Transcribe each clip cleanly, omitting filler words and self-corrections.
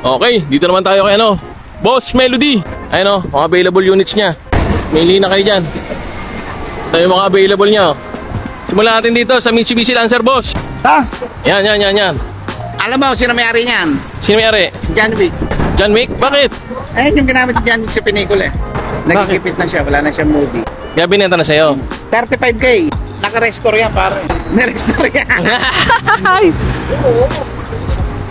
Okay, dito naman tayo kay ano, Boss Melody. Ayun o, mga available units niya. Mili na kayo dyan. So yung mga available niya. Simulan natin dito sa Mitsubishi Lancer, boss. Ha? Yan. Alam mo, sino may-ari niyan? Sino may-ari? Si John Wick. John Wick? Bakit? Eh, yung ginamit si John Wick sa pelikula eh. Nagkikipit na siya, wala na siyang movie. Kaya binenta na sa'yo. 35K. Naka-restore yan, pare. Nirestore yan.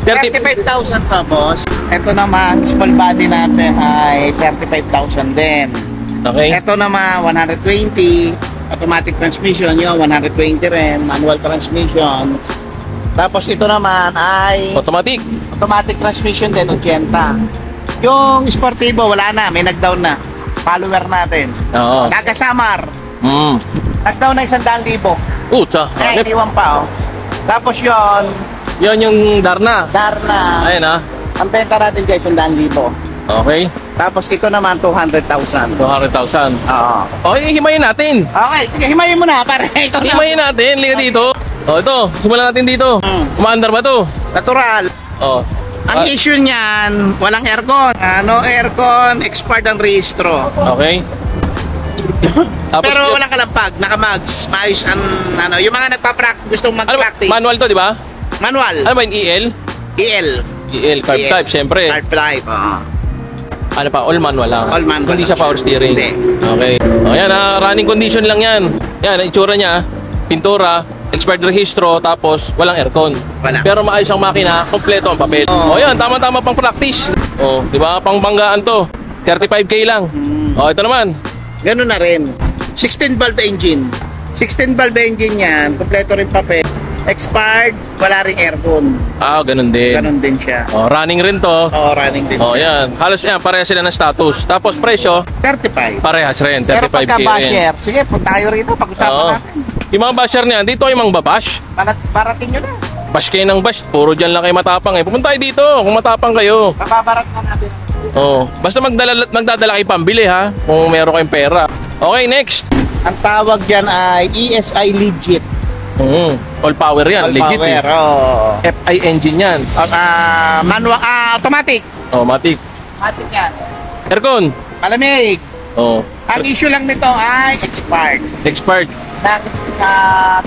35,000 pa, boss. Ito naman, small body natin ay 35,000 din. Okay. Ito naman, 120. Automatic transmission yun, 120 rin. Manual transmission. Tapos ito naman ay Automatic. automatic transmission din, 80. Yung sportivo, wala na. May nag-down na. Follower natin. Oo. Nagasamar. Nag-down na 100,000. Utsa. Eh, iniwan pa, oh. Tapos yon Yan yung Darna. Darna. Ayun ah. Ang benta natin guys, 100,000. Okay. Tapos ito naman, 200,000. 200,000. Oo. Okay, himayin natin. Okay, sige, himayin mo na, pare. Ito na. Himayin natin. Liga dito. O ito, simulan natin dito. Umaandar ba to? Natural. O. Ang issue niyan, walang aircon. No aircon, expired ang rehistro. Okay. Tapos, Pero walang kalampag, naka-mags. Maayos ang, ano, yung mga gustong ano ba? mag-practice. Manual to, di ba? Manual. Ano ba yung EL? EL. EL, carb EL. type, syempre. Carb type, oo. Ano pa, all manual lang. All manual Hindi lang siya power steering. Hindi. Okay. O yan ha, running condition lang yan. Yan, ang itsura niya, pintura, expired rehistro, tapos walang aircon. Wala. Pero maayos ang makina, kompleto ang papel. O yan, tama-tama pang practice. O, di ba, pang banggaan to. 35K lang. O, ito naman. Ganun na rin. 16 valve engine. 16 valve engine yan, kompleto rin papel. Expired, wala ring aircon. Ah, ganun din. Ganun din siya. O, running rin to. Oo, running din. O, yan. Halos yan, parehas sila ng status. Tapos presyo, 35. parehas rin. Pero 35K pagka rin. basher, sige, punta tayo rito, pag-usapan Oo. natin. Yung mga basher niyan, dito kayo mang babash. Barating nyo na. Bash kayo ng bash. Puro dyan lang kayo matapang eh. Pumunta kayo dito kung matapang kayo. Papabarat na natin. Oh, basta magdadala kayo pambili ha. Kung meron kayong pera. Okay, next. Ang tawag dyan ay ESI Legit. All power yan. All Legit power, eh. oh. FI engine yan. Manual, automatic. Oh, matik. Automatic yan. Aircon. Palamig. Oh. Ang issue lang nito ay expired. Expired. Nakit sa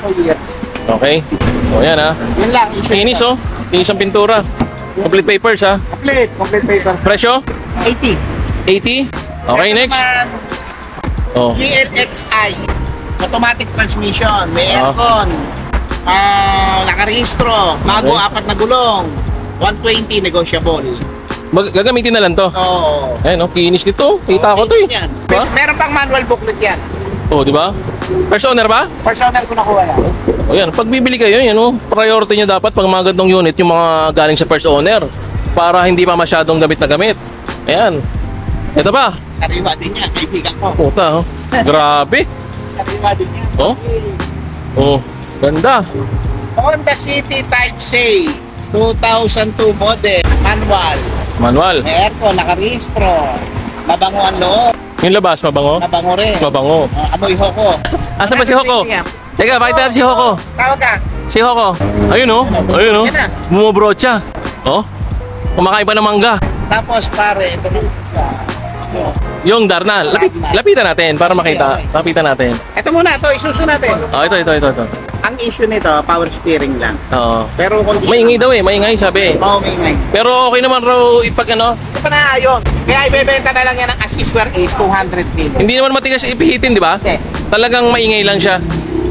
2 years. Okay. Oh, yan ha. Yun lang, issue. Kinis oh. Kinis ang pintura. Complete papers ha. Complete paper. Presyo? 80. 80. Okay, Ito next. naman, Oh. GLXI. Automatic transmission. May Ah. aircon. Nakarehistro. Bago, Okay. 4 na gulong. 120 negotiable. Gagamitin na lang to. Oo. Ayun oh, kinis nito. Kita ko to eh. Yan. Diba? Meron pang manual booklet yan. Oh, di ba? First owner ba? Personal ko nakuha yan. O yan, pag bibili kayo, yan o, priority nyo dapat pag mga gandong unit, yung mga galing sa first owner. Para hindi pa masyadong gamit na gamit. Ayan. Ito ba? Sariwa din yan, kaibigan ko. Puta, oh. Grabe. Sariwa din yan. Oh? Oh, ganda. Honda City Type C. 2002 model. Manual. Manual. May aircon, nakarehistro. Mabango ang loob. Yung labas, mabango? Mabango rin. Mabango. Amoy hoko. Asa ba si Hoko? Teka, pakita natin si Hoko. Tawag ka. Si Hoko. Ayun o. Ayun o. Yan na. Bumubrocha. Oh. Kumakain pa ng mangga. Tapos pare, ito na sa... Yung Darna. Lapitan natin para makita. Lapitan natin. Ito muna, ito, isuso natin. Oh, ito. Ang issue nito, power steering lang. Oo. Pero condition... Maingay daw eh. Maingay sabi. Oo, maingay. Pero okay naman raw ipag ano. Hindi pa naayos. Kaya ibebenta na lang yan ng assist where is 200 Hindi naman matigas ipihitin, di ba? Hindi. Talagang maingay lang siya.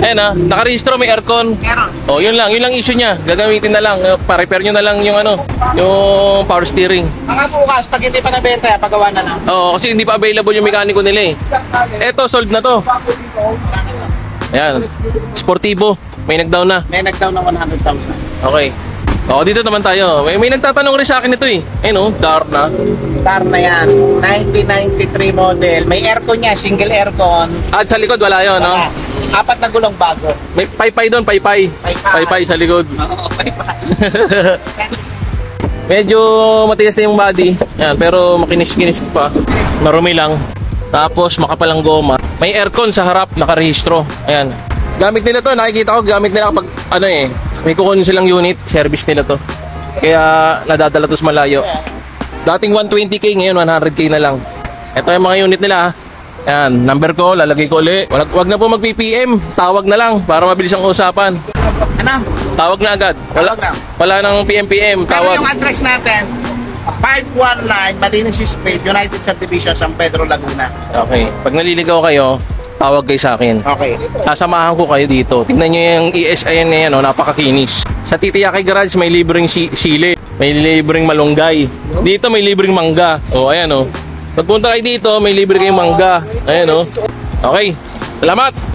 Ayan ah, nakarehistro, may aircon. Meron. Oh, yun lang issue niya. Gagamitin na lang, pa-repair nyo na lang yung ano, yung power steering. Mga bukas, pag hindi pa nabenta, pagawa na lang. Oo, kasi hindi pa available yung mekaniko nila eh. Eto, sold na to. Ayan, sportivo. May nag-down na. May nag-down ng 100,000. Okay. Oo, dito naman tayo. May nagtatanong rin sa akin ito eh. Ayun oh, dark na. Car na yan. 1993 model. May aircon niya, single aircon. At sa likod wala yun, no? Wala. 4 na gulong bago. May paypay doon, paypay. Paypay sa likod. Oo, bye-bye. Medyo matigas na yung body. Yan, pero makinis-kinis pa. Marumi lang. Tapos makapalang goma. May aircon sa harap, nakarehistro. Ayan. Gamit nila to, nakikita ko gamit nila kapag ano eh, may kukunin silang unit, service nila to. Kaya nadadala to sa malayo. Dating 120k, ngayon 100k na lang. Ito yung mga unit nila. Yan, number ko, lalagay ko uli. Wag na po mag-PPM, tawag na lang para mabilis ang usapan. Ano? Tawag na agad. Tawag lang. Wala nang PM, Pero tawag. yung address natin, 519 Malinis Street, United Subdivision, San Pedro, Laguna. Okay, pag naliligaw kayo, tawag kayo sa akin. Okay. Sasamahan ko kayo dito. Tingnan nyo yung ESIN na yan, oh, napakakinis. Sa Titiyaki Garage, may libreng sili. May libreng malunggay. Dito may libreng mangga. O, ayan o. Pagpunta kayo dito, may libre kayong mangga. Ayan o. Okay. Salamat!